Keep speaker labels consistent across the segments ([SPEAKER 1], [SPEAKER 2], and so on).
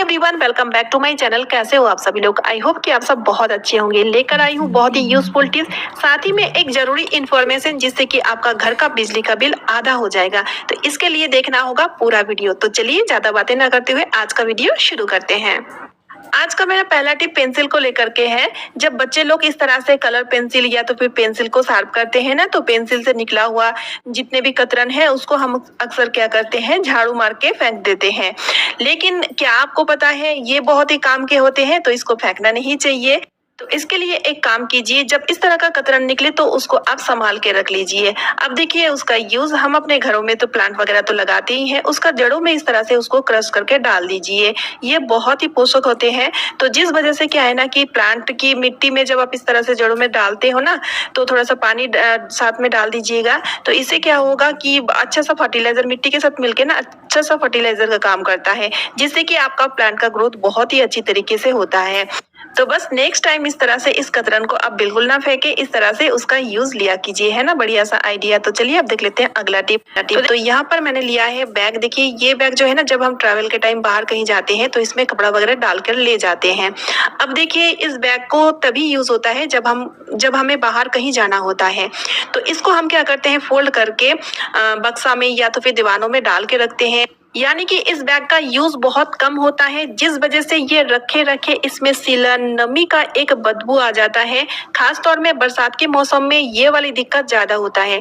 [SPEAKER 1] Everyone, welcome back to my channel. कैसे हो आप सभी लोग? आई होप कि आप सब बहुत अच्छे होंगे। लेकर आई हूँ बहुत ही यूजफुल टिप्स, साथ ही में एक जरूरी इन्फॉर्मेशन जिससे कि आपका घर का बिजली का बिल आधा हो जाएगा। तो इसके लिए देखना होगा पूरा वीडियो। तो चलिए ज्यादा बातें ना करते हुए आज का वीडियो शुरू करते हैं। आज का मेरा पहला टिप पेंसिल को लेकर के है। जब बच्चे लोग इस तरह से कलर पेंसिल या तो फिर पेंसिल को शार्प करते हैं ना, तो पेंसिल से निकला हुआ जितने भी कतरन है उसको हम अक्सर क्या करते हैं, झाड़ू मार के फेंक देते हैं। लेकिन क्या आपको पता है ये बहुत ही काम के होते हैं, तो इसको फेंकना नहीं चाहिए। तो इसके लिए एक काम कीजिए, जब इस तरह का कतरन निकले तो उसको आप संभाल के रख लीजिए। अब देखिए उसका यूज हम अपने घरों में तो प्लांट वगैरह तो लगाते ही हैं, उसका जड़ों में इस तरह से उसको क्रश करके डाल दीजिए। ये बहुत ही पोषक होते हैं। तो जिस वजह से क्या है ना कि प्लांट की मिट्टी में जब आप इस तरह से जड़ों में डालते हो ना, तो थोड़ा सा पानी साथ में डाल दीजिएगा। तो इससे क्या होगा कि अच्छा सा फर्टिलाइजर मिट्टी के साथ मिलके ना अच्छा सा फर्टिलाइजर का काम करता है, जिससे कि आपका प्लांट का ग्रोथ बहुत ही अच्छी तरीके से होता है। तो बस नेक्स्ट टाइम इस तरह से इस कतरन को आप बिल्कुल ना फेंके, इस तरह से उसका यूज लिया कीजिए। है ना बढ़िया सा आइडिया। तो चलिए अब देख लेते हैं अगला टिप। तो यहाँ पर मैंने लिया है बैग। देखिए ये बैग जो है ना, जब हम ट्रैवल के टाइम बाहर कहीं जाते हैं तो इसमें कपड़ा वगैरह डालकर ले जाते हैं। अब देखिए इस बैग को तभी यूज होता है जब हमें बाहर कहीं जाना होता है। तो इसको हम क्या करते हैं, फोल्ड करके बक्सा में या तो फिर दीवानों में डाल के रखते हैं। यानी कि इस बैग का यूज बहुत कम होता है, जिस वजह से ये रखे रखे इसमें सीलन नमी का एक बदबू आ जाता है। खास तौर में बरसात के मौसम में ये वाली दिक्कत ज्यादा होता है।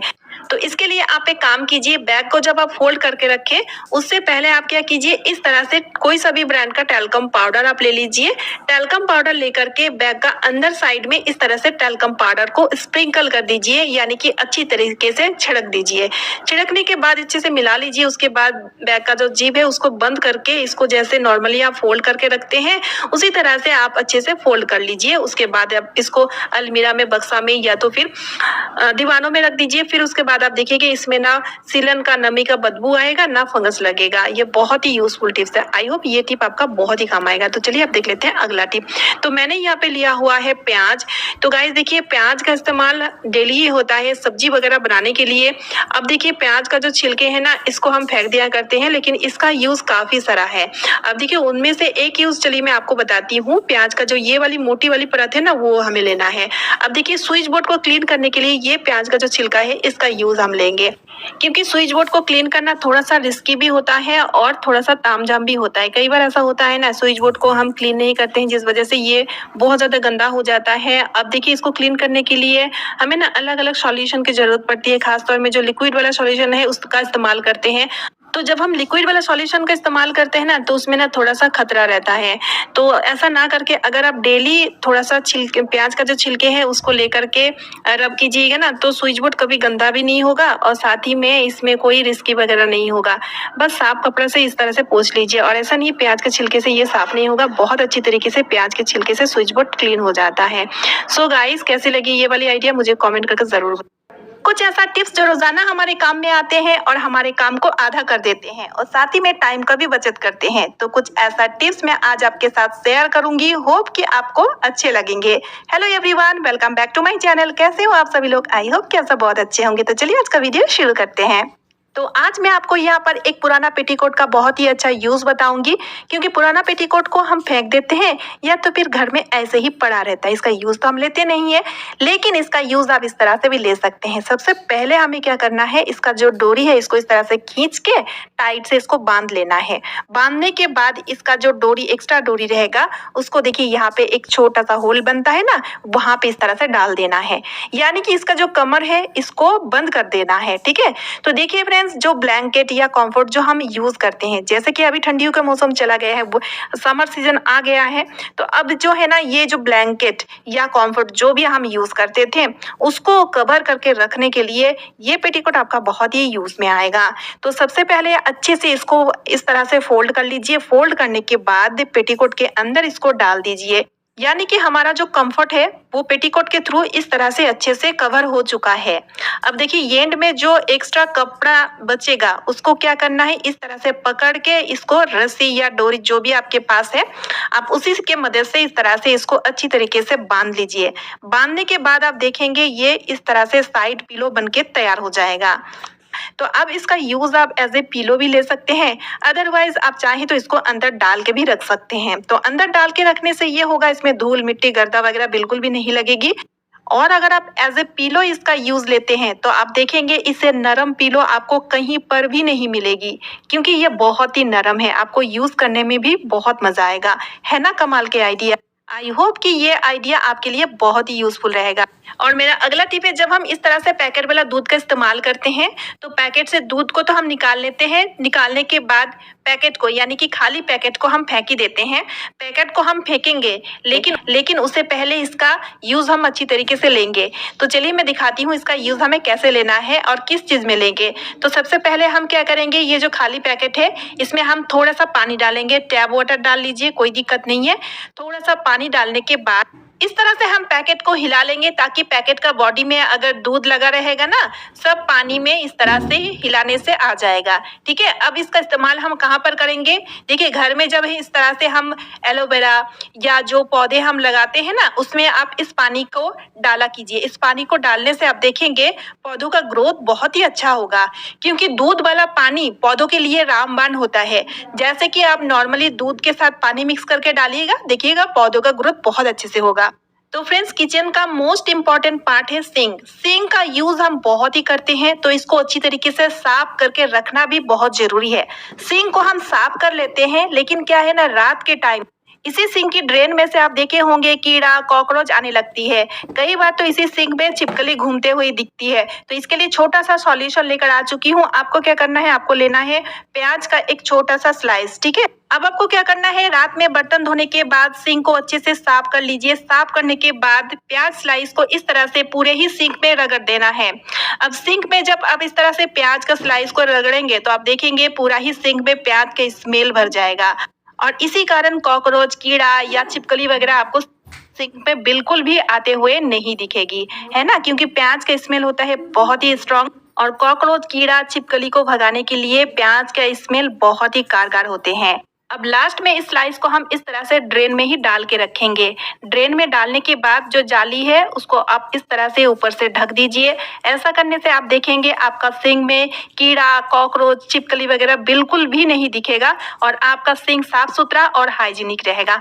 [SPEAKER 1] तो इसके लिए आप एक काम कीजिए, बैग को जब आप फोल्ड करके रखें उससे पहले आप क्या कीजिए, इस तरह से कोई सा भी ब्रांड का टैल्कम पाउडर आप ले लीजिए। टैल्कम पाउडर लेकर के बैग का अंदर साइड में इस तरह से टैल्कम पाउडर को स्प्रिंकल कर दीजिए, यानी कि अच्छी तरीके से छिड़क दीजिए। छिड़कने के बाद अच्छे से मिला लीजिए। उसके बाद बैग का जो जीभ है उसको बंद करके इसको जैसे नॉर्मली आप फोल्ड करके रखते हैं उसी तरह से आप अच्छे से फोल्ड कर लीजिए। उसके बाद आप इसको अलमीरा में, बक्सा में या तो फिर दीवानों में रख दीजिए। फिर उसके बाद आप देखिए इसमें ना सीलन का नमी का बदबू आएगा, ना फंगस लगेगा। ये बहुत ही यूजफुल टिप्स है। आई होप ये टिप आपका बहुत ही काम आएगा। तो चलिए अब देख लेते हैं अगला टिप। तो मैंने यहाँ पे लिया हुआ है प्याज। तो गाइस देखिए प्याज का इस्तेमाल डेली ही होता है सब्जी वगैरह बनाने के लिए। अब देखिए प्याज का जो छिलके है ना, इसको हम फेंक दिया करते हैं, लेकिन इसका यूज काफी सारा है। अब देखिए उनमें से एक यूज चलिए मैं आपको बताती हूँ। प्याज का जो ये वाली मोटी वाली परत है ना, वो हमें लेना है। अब देखिए स्विच बोर्ड को क्लीन करने के लिए ये प्याज का जो छिलका है इसका यूज हम लेंगे, क्योंकि स्विच बोर्ड को क्लीन करना थोड़ा सा रिस्की भी होता है और थोड़ा सा तामझाम भी होता है। कई बार ऐसा होता है ना, स्विच बोर्ड को हम क्लीन नहीं करते हैं, जिस वजह से ये बहुत ज्यादा गंदा हो जाता है। अब देखिए इसको क्लीन करने के लिए हमें ना अलग अलग सॉल्यूशन की जरूरत पड़ती है। खासतौर में जो लिक्विड वाला सॉल्यूशन है उसका इस्तेमाल करते हैं। तो जब हम लिक्विड वाला सॉल्यूशन का इस्तेमाल करते हैं ना, तो उसमें ना थोड़ा सा खतरा रहता है। तो ऐसा ना करके अगर आप डेली थोड़ा सा छिलके, प्याज का जो छिलके है उसको लेकर के रब कीजिएगा ना, तो स्विच बोर्ड कभी गंदा भी नहीं होगा और साथ ही में इसमें कोई रिस्की वगैरह नहीं होगा। बस साफ कपड़े से इस तरह से पोंछ लीजिए। और ऐसा नहीं प्याज के छिलके से ये साफ नहीं होगा, बहुत अच्छी तरीके से प्याज के छिलके से स्विच बोर्ड क्लीन हो जाता है। सो गाइस कैसी लगी ये वाली आइडिया मुझे कॉमेंट करके जरूर। कुछ ऐसा टिप्स जो रोजाना हमारे काम में आते हैं और हमारे काम को आधा कर देते हैं और साथ ही में टाइम का भी बचत करते हैं। तो कुछ ऐसा टिप्स मैं आज आपके साथ शेयर करूंगी, होप कि आपको अच्छे लगेंगे। Hello everyone, welcome back to my channel. कैसे हो आप सभी लोग? आई होप कि आप सब बहुत अच्छे होंगे। तो चलिए आज का वीडियो शुरू करते हैं। तो आज मैं आपको यहाँ पर एक पुराना पेटीकोट का बहुत ही अच्छा यूज बताऊंगी, क्योंकि पुराना पेटीकोट को हम फेंक देते हैं या तो फिर घर में ऐसे ही पड़ा रहता है। इसका यूज तो हम लेते नहीं है, लेकिन इसका यूज आप इस तरह से भी ले सकते हैं। सबसे पहले हमें क्या करना है, इसका जो डोरी है इसको इस तरह से खींच के टाइट से इसको बांध लेना है। बांधने के बाद इसका जो डोरी, एक्स्ट्रा डोरी रहेगा, उसको देखिए यहाँ पे एक छोटा सा होल बनता है ना, वहां पे इस तरह से डाल देना है। यानी कि इसका जो कमर है इसको बंद कर देना है। ठीक है। तो देखिए फ्रेंड्स, जो ब्लैंकेट या कंफर्ट जो हम यूज करते हैं, जैसे कि अभी ठंडियों का मौसम चला गया है, समर सीजन आ गया है, तो अब जो है ना ये जो ब्लैंकेट या कंफर्ट जो भी हम यूज करते थे उसको कवर करके रखने के लिए ये पेटीकोट आपका बहुत ही यूज में आएगा। तो सबसे पहले अच्छे से इसको इस तरह से फोल्ड कर लीजिए। फोल्ड करने के बाद पेटीकोट के अंदर इसको डाल दीजिए, यानी कि हमारा जो कंफर्ट है वो पेटीकोट के थ्रू इस तरह से अच्छे से कवर हो चुका है। अब देखिए एंड में जो एक्स्ट्रा कपड़ा बचेगा उसको क्या करना है, इस तरह से पकड़ के इसको रस्सी या डोरी जो भी आपके पास है, आप उसी के मदद से इस तरह से इसको अच्छी तरीके से बांध लीजिए। बांधने के बाद आप देखेंगे ये इस तरह से साइड पिलो बन के तैयार हो जाएगा। तो अब इसका यूज आप एज ए पिलो भी ले सकते हैं, अदरवाइज आप चाहें तो इसको अंदर डाल के भी रख सकते हैं। तो अंदर डाल के रखने से ये होगा, इसमें धूल मिट्टी गर्दा वगैरह बिल्कुल भी नहीं लगेगी। और अगर आप एज ए पिलो इसका यूज लेते हैं तो आप देखेंगे इससे नरम पिलो आपको कहीं पर भी नहीं मिलेगी, क्योंकि ये बहुत ही नरम है, आपको यूज करने में भी बहुत मजा आएगा। है ना कमाल के आइडिया। आई होप कि ये आइडिया आपके लिए बहुत ही यूजफुल रहेगा। और मेरा अगला टिप है, जब हम इस तरह से पैकेट वाला दूध का इस्तेमाल करते हैं तो पैकेट से दूध को तो हम निकाल लेते हैं, निकालने के बाद पैकेट को यानी कि खाली पैकेट को हम फेंक ही देते हैं। पैकेट को हम फेंकेंगे, लेकिन उससे पहले इसका यूज हम अच्छी तरीके से लेंगे। तो चलिए मैं दिखाती हूँ इसका यूज हमें कैसे लेना है और किस चीज में लेंगे। तो सबसे पहले हम क्या करेंगे, ये जो खाली पैकेट है इसमें हम थोड़ा सा पानी डालेंगे, टैप वाटर डाल लीजिए, कोई दिक्कत नहीं है। थोड़ा सा पानी डालने के बाद इस तरह से हम पैकेट को हिला लेंगे, ताकि पैकेट का बॉडी में अगर दूध लगा रहेगा ना, सब पानी में इस तरह से हिलाने से आ जाएगा। ठीक है, अब इसका इस्तेमाल हम कहाँ पर करेंगे, देखिए घर में जब इस तरह से हम एलोवेरा या जो पौधे हम लगाते हैं ना, उसमें आप इस पानी को डाला कीजिए। इस पानी को डालने से आप देखेंगे पौधों का ग्रोथ बहुत ही अच्छा होगा, क्योंकि दूध वाला पानी पौधों के लिए रामबाण होता है। जैसे कि आप नॉर्मली दूध के साथ पानी मिक्स करके डालिएगा, देखिएगा पौधों का ग्रोथ बहुत अच्छे से होगा। तो फ्रेंड्स, किचन का मोस्ट इम्पॉर्टेंट पार्ट है सिंक। सिंक का यूज हम बहुत ही करते हैं, तो इसको अच्छी तरीके से साफ करके रखना भी बहुत जरूरी है। सिंक को हम साफ कर लेते हैं, लेकिन क्या है ना, रात के टाइम इसी सिंक की ड्रेन में से आप देखे होंगे कीड़ा कॉकरोच आने लगती है। कई बार तो इसी सिंक में छिपकली घूमते हुए दिखती है। तो इसके लिए छोटा सा सॉल्यूशन लेकर आ चुकी हूँ। आपको क्या करना है, आपको लेना है प्याज का एक छोटा सा स्लाइस। ठीक है, अब आपको क्या करना है, रात में बर्तन धोने के बाद सिंक को अच्छे से साफ कर लीजिए। साफ करने के बाद प्याज स्लाइस को इस तरह से पूरे ही सिंक में रगड़ देना है। अब सिंक में जब आप इस तरह से प्याज का स्लाइस को रगड़ेंगे तो आप देखेंगे पूरा ही सिंक में प्याज का स्मेल भर जाएगा, और इसी कारण कॉकरोच कीड़ा या छिपकली वगैरह आपको सिंक पे बिल्कुल भी आते हुए नहीं दिखेगी। है ना, क्योंकि प्याज का स्मेल होता है बहुत ही स्ट्रांग, और कॉकरोच कीड़ा छिपकली को भगाने के लिए प्याज का स्मेल बहुत ही कारगर होते हैं। अब लास्ट में इस स्लाइस को हम इस तरह से ड्रेन में ही डाल के रखेंगे। ड्रेन में डालने के बाद जो जाली है उसको आप इस तरह से ऊपर से ढक दीजिए। ऐसा करने से आप देखेंगे आपका सिंक में कीड़ा कॉकरोच छिपकली वगैरह बिल्कुल भी नहीं दिखेगा, और आपका सिंक साफ सुथरा और हाइजीनिक रहेगा।